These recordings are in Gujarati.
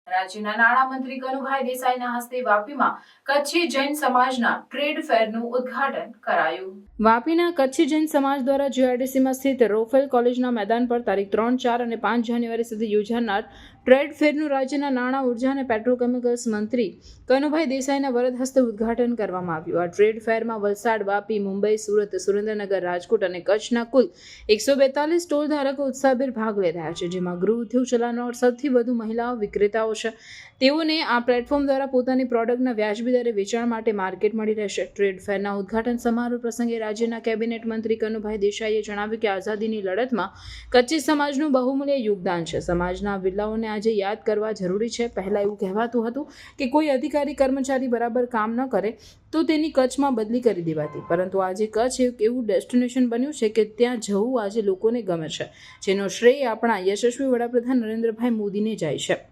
રાજ્યના નાણામંત્રી કનુભાઈ દેસાઈના હસ્તે વાપીમાં કચ્છી જૈન સમાજના ટ્રેડ ફેરનું ઉદ્ઘાટન કરાયું। વાપીના કચ્છી જૈન સમાજ દ્વારા જીઆઈડીસીમાં સ્થિત રોફેલ કોલેજના મેદાન પર તારીખ 3, 4 અને 5 જાન્યુઆરી સુધી યોજાનાર ટ્રેડ ફેરનું રાજ્યના નાણાં, ઉર્જા અને પેટ્રોકેમિકલ્સ મંત્રી કનુભાઈ દેસાઈના વરદ હસ્તે ઉદ્ઘાટન કરવામાં આવ્યું। આ ટ્રેડ ફેરમાં વલસાડ, વાપી, મુંબઈ, સુરત, સુરેન્દ્રનગર, રાજકોટ અને કચ્છના કુલ 142 સ્ટોલ ધારકો ઉત્સાહભેર ભાગ લઈ રહ્યા છે, જેમાં ગૃહ ઉદ્યોગ ચલાવનાર સૌથી વધુ મહિલાઓ વિક્રેતાઓ છે। તેઓને આ પ્લેટફોર્મ દ્વારા પોતાની પ્રોડક્ટના વ્યાજબી દરે વેચાણ માટે માર્કેટ મળી રહેશે। ટ્રેડ ફેરના ઉદ્ઘાટન સમારોહ પ્રસંગે રાજ્યના કેબિનેટ મંત્રી કનુભાઈ દેસાઈએ જણાવ્યું કે આઝાદીની લડતમાં કચ્છી સમાજનું બહુમૂલ્ય યોગદાન છે। સમાજના વિલાઓને આજે યાદ કરવા જરૂરી છે। પહેલાં એવું કહેવાતું હતું કે કોઈ અધિકારી કર્મચારી બરાબર કામ ન કરે તો તેની કચ્છમાં બદલી કરી દેવાતી, પરંતુ આજે કચ્છ એક એવું ડેસ્ટિનેશન બન્યું છે કે ત્યાં જવું આજે લોકોને ગમે છે, જેનો શ્રેય આપણા યશસ્વી વડાપ્રધાન નરેન્દ્રભાઈ મોદીને જાય છે।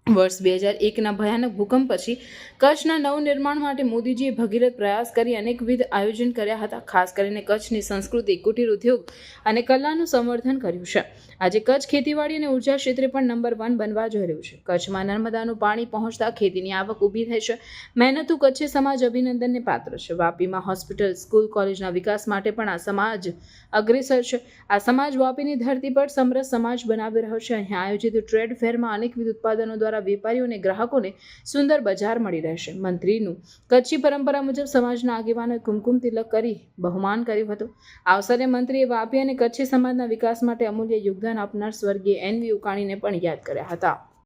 વર્ષ 2001ના ભયાનક ભૂકંપ પછી કચ્છના નવનિર્માણ માટે મોદીજીએ ભગીરથ પ્રયાસ કરી અનેકવિધ આયોજન કર્યા હતા। ખાસ કરીને કચ્છની સંસ્કૃતિ, કુટીર ઉદ્યોગ અને કલાનું સંવર્ધન કર્યું છે। આજે કચ્છ ખેતીવાડી અને ઉર્જા ક્ષેત્રે પણ નંબર 1 બનવા જઈ રહ્યું છે। કચ્છમાં નર્મદાનું પાણી પહોંચતા ખેતીની આવક ઊભી થઈ છે। મહેનતુ કચ્છી સમાજ અભિનંદનને પાત્ર છે। વાપીમાં હોસ્પિટલ, સ્કૂલ, કોલેજના વિકાસ માટે પણ આ સમાજ અગ્રેસર છે। આ સમાજ વાપીની ધરતી પર સમરસ સમાજ બનાવી રહ્યો છે। અહીં આયોજિત ટ્રેડ ફેરમાં અનેકવિધ ઉત્પાદનો દ્વારા વેપારીઓ અને ગ્રાહકોને સુંદર બજાર મળી રહેશે। મંત્રીનું કચ્છી પરંપરા મુજબ સમાજના આગેવાનોએ કુમકુમ તિલક કરી બહુમાન કર્યું હતું। આ અવસરે મંત્રીએ વાપી અને કચ્છી સમાજના વિકાસ માટે અમૂલ્ય યોગદાન આપનાર સ્વર્ગીય NV ઉકાણીને પણ યાદ કર્યા હતા।